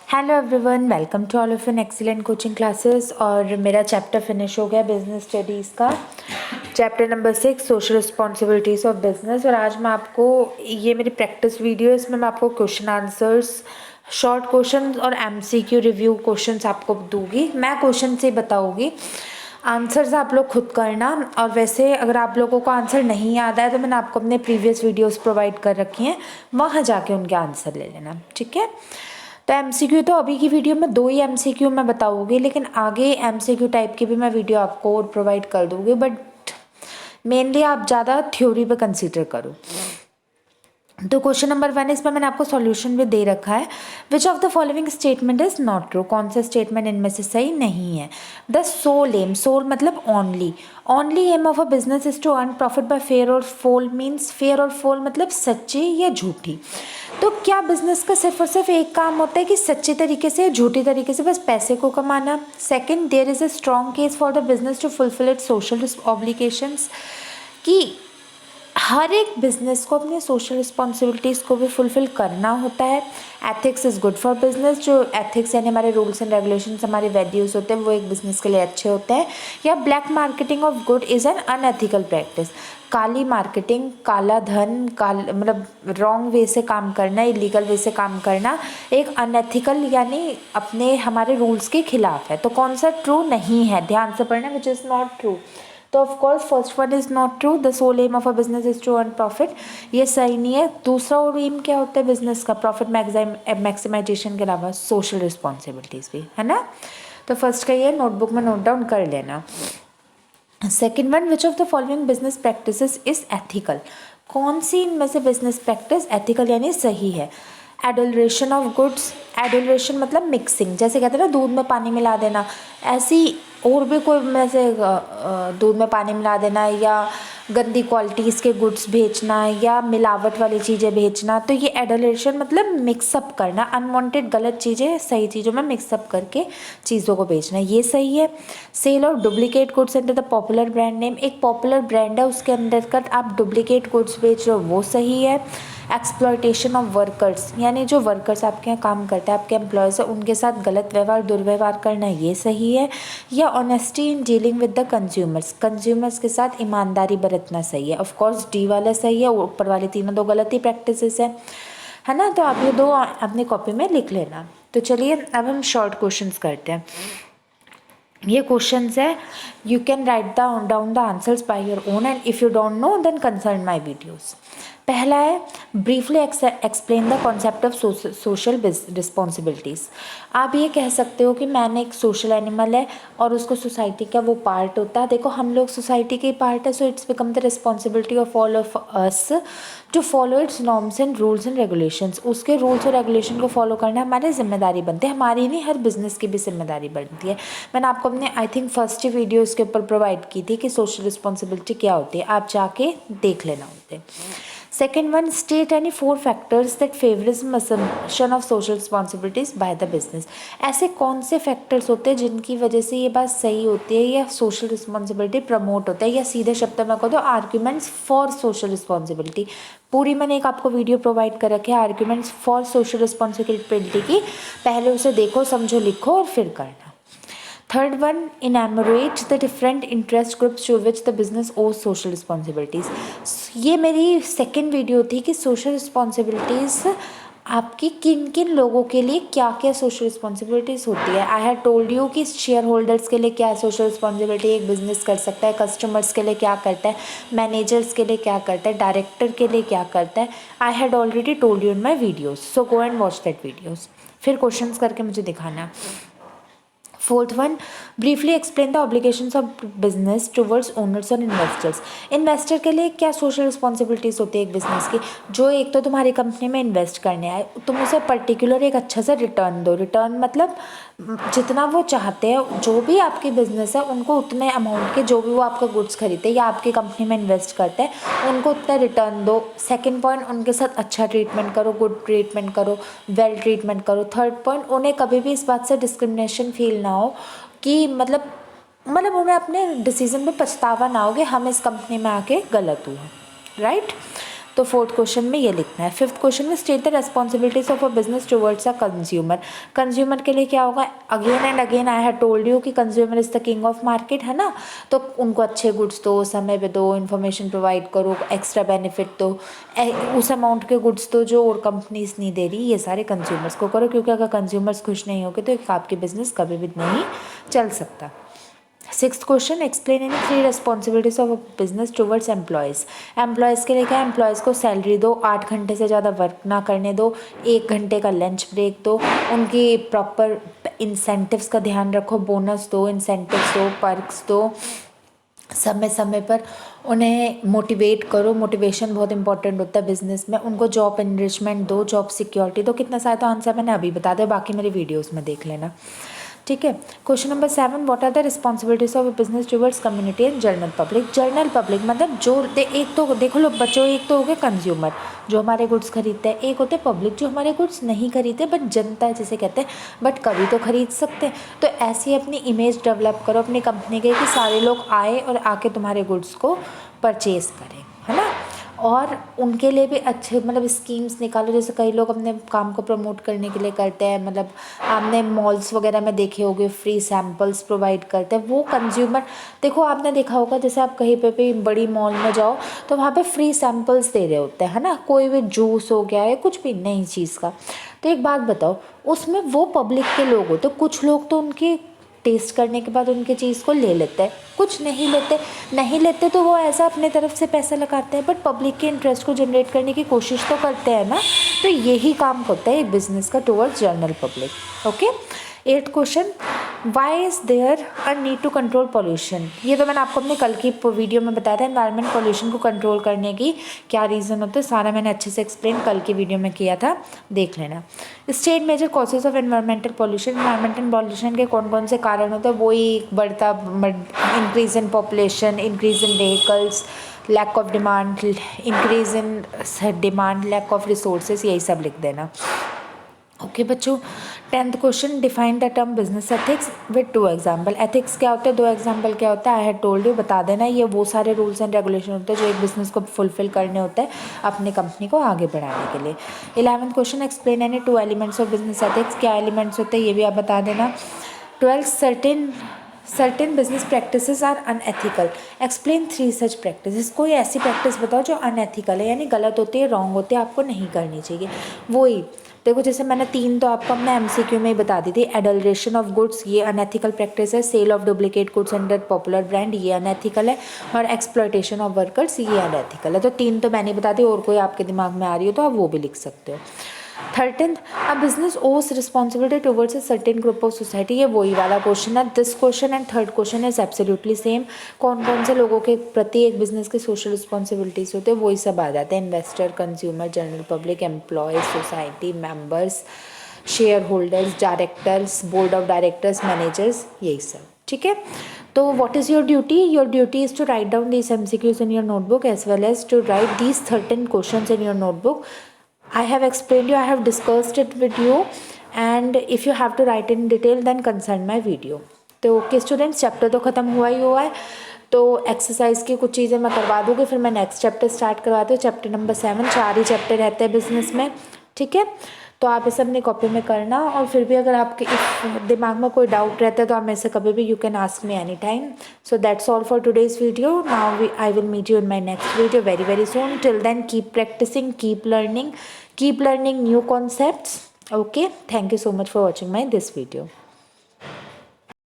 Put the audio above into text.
Hello everyone, welcome to all of in excellent coaching classes. और मेरा chapter finish हो गया बिजनेस स्टडीज़ का, chapter number 6 social responsibilities of business. और आज मैं आपको ये मेरी प्रैक्टिस वीडियो है, इसमें मैं आपको क्वेश्चन आंसर्स, शॉर्ट क्वेश्चन और एमसीक्यू रिव्यू क्वेश्चंस आपको दूंगी। मैं क्वेश्चन से बताऊंगी, आंसर्स आप लोग खुद करना। और वैसे अगर आप लोगों को आंसर नहीं याद आया तो मैंने आपको अपने प्रीवियस वीडियोस प्रोवाइड कर रखी हैं, वहाँ जाके उनके आंसर ले लेना, ठीक है। तो एमसीक्यू तो अभी की वीडियो में 2 ही एमसीक्यू मैं बताऊंगी, लेकिन आगे एमसीक्यू टाइप की भी मैं वीडियो आपको प्रोवाइड कर दूंगी, बट मेनली आप ज़्यादा थ्योरी पे कंसीडर करो। तो क्वेश्चन नंबर 1, इसमें मैंने आपको सॉल्यूशन भी दे रखा है। Which of the following statement is not true? कौन सा स्टेटमेंट इनमें से सही नहीं है? द सोल एम, सोल मतलब only, only aim of a business is to earn profit by fair और फोल, मीन्स फेयर और फोल मतलब सच्ची या झूठी। तो क्या बिजनेस का सिर्फ और सिर्फ एक काम होता है कि सच्चे तरीके से, झूठी तरीके से बस पैसे को कमाना? Second, there is a strong case for the business to fulfil its social obligations, कि हर एक बिजनेस को अपनी सोशल रिस्पॉन्सिबिलिटीज़ को भी फुलफिल करना होता है। Ethics is good for business, जो एथिक्स यानी हमारे रूल्स एंड रेगुलेशंस, हमारे वैल्यूज़ होते हैं, वो एक बिजनेस के लिए अच्छे होते हैं। या black marketing of good is an unethical practice, Kali marketing, काला धन, मतलब रॉन्ग वे से काम करना, इलीगल वे से काम करना एक अनएथिकल यानी अपने हमारे रूल्स के खिलाफ है। तो कौन सा ट्रू नहीं है, ध्यान से पढ़ना, विच इज़ नॉट ट्रू। तो of course first one is not true, the sole aim of a business is to earn profit, ये सही नहीं है। दूसरा और एम क्या होता है बिजनेस का? प्रॉफिट मैक्सिमाइजेशन के अलावा सोशल रिस्पॉन्सिबिलिटीज़ भी है ना। तो फर्स्ट का ये नोटबुक में नोट डाउन कर लेना। Second one, which of the following business practices is ethical? कौन सी इनमें से बिजनेस प्रैक्टिस एथिकल यानी सही है? एडल्ट्रेशन ऑफ गुड्स, एडल्ट्रेशन मतलब मिक्सिंग, जैसे कहते हैं ना दूध में पानी मिला देना, ऐसी और भी कोई में से दूध में पानी मिला देना, या गंदी क्वालिटीज़ के गुड्स बेचना, या मिलावट वाली चीज़ें बेचना। तो ये एडल्ट्रेशन मतलब मिक्सअप करना, अनवांटेड गलत चीज़ें सही चीज़ों में मिक्सअप करके चीज़ों को बेचना, ये सही है। Sale of duplicate goods under the popular brand name, एक पॉपुलर ब्रांड है उसके अंतर्गत आप डुप्लीकेट गुड्स बेच रहे हो, वो सही है। एक्सप्लॉयटेशन ऑफ वर्कर्स, यानी जो वर्कर्स आपके यहाँ काम करते हैं, आपके एम्प्लॉयज़ है, उनके साथ गलत व्यवहार, दुर्व्यवहार करना, ये सही है। या honesty in dealing with the consumers, consumers के साथ ईमानदारी बरतना सही है। ऑफ कोर्स डी वाला सही है, ऊपर वाले तीनों दो गलत ही प्रैक्टिसेस है ना। तो आप ये दो अपनी कॉपी में लिख लेना। तो चलिए अब हम शॉर्ट क्वेश्चंस करते हैं। ये क्वेश्चंस है, you can write down the answers by your own, and if you don't know then consult my videos. पहला है, briefly explain the concept of social responsibilities. आप ये कह सकते हो कि मैंने एक सोशल एनिमल है और उसको सोसाइटी का वो पार्ट होता है। देखो हम लोग सोसाइटी के पार्ट है, so its become the responsibility of all of us to follow its norms and rules and regulations. उसके रूल्स और रेगुलेशन को फॉलो करना हमारी जिम्मेदारी बनती है, हमारी नहीं हर बिजनेस की भी जिम्मेदारी बनती है। मैंने आपको अपने I think first he video इसके ऊपर प्रोवाइड की थी कि सोशल रिस्पॉन्सिबिलिटी क्या होती है, आप जाके देख लेना होते। Second one, state any 4 factors that favorism assumption of social responsibilities by the business. ऐसे कौन से फैक्टर्स होते हैं जिनकी वजह से ये बात सही होती है या सोशल रिस्पॉन्सिबिलिटी प्रमोट होता है, या सीधे शब्द में कहो तो आर्ग्यूमेंट्स फॉर सोशल रिस्पॉन्सिबिलिटी। पूरी मैंने एक आपको वीडियो प्रोवाइड कर रखी है आर्ग्यूमेंट्स फॉर सोशल रिस्पॉन्सिबिलिटी की, पहले उसे देखो, समझो, लिखो और फिर करना। Third one, enumerate the different interest groups to which the business owes social responsibilities. ये मेरी सेकेंड वीडियो थी कि सोशल रिस्पॉन्सिबिलिटीज़ आपकी किन किन लोगों के लिए क्या क्या सोशल रिस्पॉन्सिबिलिटीज़ होती है। आई हैव टोल्ड यू कि शेयर होल्डर्स के लिए क्या सोशल रिस्पॉन्सिबिलिटी एक बिजनेस कर सकता है, कस्टमर्स के लिए क्या करता है, मैनेजर्स के लिए क्या करता है, डायरेक्टर के लिए क्या करता है। I had already told you in my videos, so go and watch that videos. फिर क्वेश्चन करके मुझे दिखाना। Fourth one, briefly explain the obligations of business towards owners और इन्वेस्टर्स। इन्वेस्टर के लिए क्या सोशल रिस्पॉन्सिबिलिटीज़ होती है एक बिजनेस की? जो एक तो तुम्हारी कंपनी में इन्वेस्ट करने आए, तुम उसे पर्टिकुलर एक अच्छा सा रिटर्न दो। रिटर्न मतलब जितना वो चाहते हैं, जो भी आपकी बिजनेस है उनको उतने अमाउंट के, जो भी वो आपका गुड्स खरीदते हैं या आपकी कंपनी में इन्वेस्ट करते हैं, उनको उतना रिटर्न दो। सेकेंड पॉइंट, उनके साथ अच्छा ट्रीटमेंट करो, गुड ट्रीटमेंट करो, वेल ट्रीटमेंट करो। थर्ड पॉइंट, उन्हें कभी भी इस बात से डिस्क्रिमिनेशन फील ना हो कि मतलब उन्हें अपने डिसीजन में पछतावा ना हो कि हम इस कंपनी में आके गलत हुआ, राइट। तो फोर्थ क्वेश्चन में ये लिखना है। फिफ्थ क्वेश्चन में state the responsibilities of a business towards a consumer. Consumer के लिए क्या होगा, again and again I have told you कि consumer is the king of market, है ना। तो उनको अच्छे गुड्स दो, समय पे दो, इन्फॉर्मेशन प्रोवाइड करो, एक्स्ट्रा बेनिफिट दो, उस अमाउंट के गुड्स दो जो और कंपनीज नहीं दे रही, ये सारे कंज्यूमर्स को करो, क्योंकि अगर कंज्यूमर्स खुश नहीं होंगे तो आपकी बिजनेस कभी भी नहीं चल सकता। Sixth question, explain any three responsibilities of business towards employees. Employees के लिए क्या, एम्प्लॉयज़ को सैलरी दो, 8 घंटे से ज़्यादा वर्क ना करने दो, 1 घंटे का लंच ब्रेक दो, उनकी प्रॉपर इंसेंटिव्स का ध्यान रखो, बोनस दो, इंसेंटिव्स दो, पर्क्स दो, समय पर उन्हें मोटिवेट करो, मोटिवेशन बहुत इंपॉर्टेंट होता है बिजनेस में, उनको जॉब एनरिचमेंट दो, जॉब सिक्योरिटी दो। कितना सारा तो आंसर मैंने अभी बता दिया, बाकी मेरे वीडियोस में देख लेना, ठीक है। Question number 7, what are the responsibilities of a business towards community and general public. General public मतलब जो एक तो देखो लो बच्चों, एक तो हो गए कंज्यूमर जो हमारे गुड्स खरीदते हैं, एक होते पब्लिक जो हमारे गुड्स नहीं खरीदते बट जनता जिसे कहते हैं, बट कभी तो खरीद सकते हैं। तो ऐसी अपनी इमेज डेवलप करो अपनी कंपनी के कि सारे लोग आए और आके तुम्हारे गुड्स को परचेज करें, है ना। और उनके लिए भी अच्छे मतलब स्कीम्स निकालो, जैसे कई लोग अपने काम को प्रमोट करने के लिए करते हैं, मतलब आपने मॉल्स वगैरह में देखे होंगे फ्री सैम्पल्स प्रोवाइड करते हैं, वो कंज्यूमर देखो आपने देखा होगा, जैसे आप कहीं पे भी बड़ी मॉल में जाओ तो वहाँ पे फ्री सैम्पल्स दे रहे होते हैं, है ना, कोई भी जूस हो गया है कुछ भी नई चीज़ का। तो एक बात बताओ, उसमें वो पब्लिक के लोग होते, कुछ लोग तो उनकी टेस्ट करने के बाद उनकी चीज़ को ले लेते हैं, कुछ नहीं लेते तो वो ऐसा अपने तरफ से पैसा लगाते हैं, बट पब्लिक के इंटरेस्ट को जनरेट करने की कोशिश तो करते हैं ना। तो यही काम होता है एक बिजनेस का towards general public. Okay, 8th question, why is there a need to control pollution. ये तो मैंने आपको अपने कल की वीडियो में बताया था, एनवायरनमेंट पॉल्यूशन को कंट्रोल करने की क्या रीज़न होते हैं, सारा मैंने अच्छे से एक्सप्लेन कल की वीडियो में किया था, देख लेना। State major causes of environmental pollution. Environmental pollution के कौन कौन से कारण होते हैं, वही बढ़ता increase in population, increase in vehicles, lack of demand, increase in demand, lack of resources, यही सब लिख देना। ओके बच्चों, 10th question, define the term business ethics with 2 example. Ethics क्या होता है, 2 एग्जाम्पल क्या होता है, आई हैड टोल्ड यू, बता देना। ये वो सारे रूल्स एंड रेगुलेशन होते हैं जो एक बिजनेस को फुलफिल करने होते हैं अपनी कंपनी को आगे बढ़ाने के लिए। 11th question, explain any 2 elements of business ethics. क्या एलिमेंट्स होते हैं ये भी आप बता देना। 12th, certain business practices are unethical, explain 3 such practices. कोई ऐसी प्रैक्टिस बताओ जो अनएथिकल है, यानी गलत होती है, रॉन्ग होती है, आपको नहीं करनी चाहिए। वही देखो, जैसे मैंने 3 तो आपको अपने MCQ में ही बता दी थी। एडल्ट्रेशन ऑफ गुड्स, ये अनएथिकल प्रैक्टिस है। Sale of duplicate goods under popular brand, ये अनएथिकल है। और एक्सप्लॉयटेशन ऑफ वर्कर्स, ये अनएथिकल है। तो 3 तो मैंने बता दी, और कोई आपके दिमाग में आ रही हो तो आप वो भी लिख सकते हो। 13th, अ बिजनेस ओस responsibility towards a certain group of society. ये वही वाला क्वेश्चन है। This question and 3rd question is absolutely same. कौन कौन से लोगों के प्रति एक बिजनेस के सोशल रिस्पॉन्सिबिलिटीज होते हैं, वही सब आ जाते हैं। Investor, consumer, general public, employees, society, members, shareholders, directors, board of directors, managers, यही सब, ठीक है। तो what is your duty? Your duty is to write down these MCQs in your notebook as well as to write these 13 questions in your notebook. I have explained you, I have discussed it with you, and if you have to write in detail then consult my video. तो okay students, chapter तो ख़त्म हुआ है, तो exercise की कुछ चीज़ें मैं करवा दूँगी, फिर मैं नेक्स्ट चैप्टर स्टार्ट करवाती हूँ, चैप्टर नंबर 7। 4 ही चैप्टर रहते हैं बिजनेस में, ठीक है। तो आप इसे अपनी कॉपी में करना, और फिर भी अगर आपके दिमाग में कोई डाउट रहता है तो आप मेरे से कभी भी you can ask me any time. So that's all for today's video. Now I will meet you in my next video very very soon. Till then keep practising, keep learning new concepts. Okay, thank you so much for watching this video.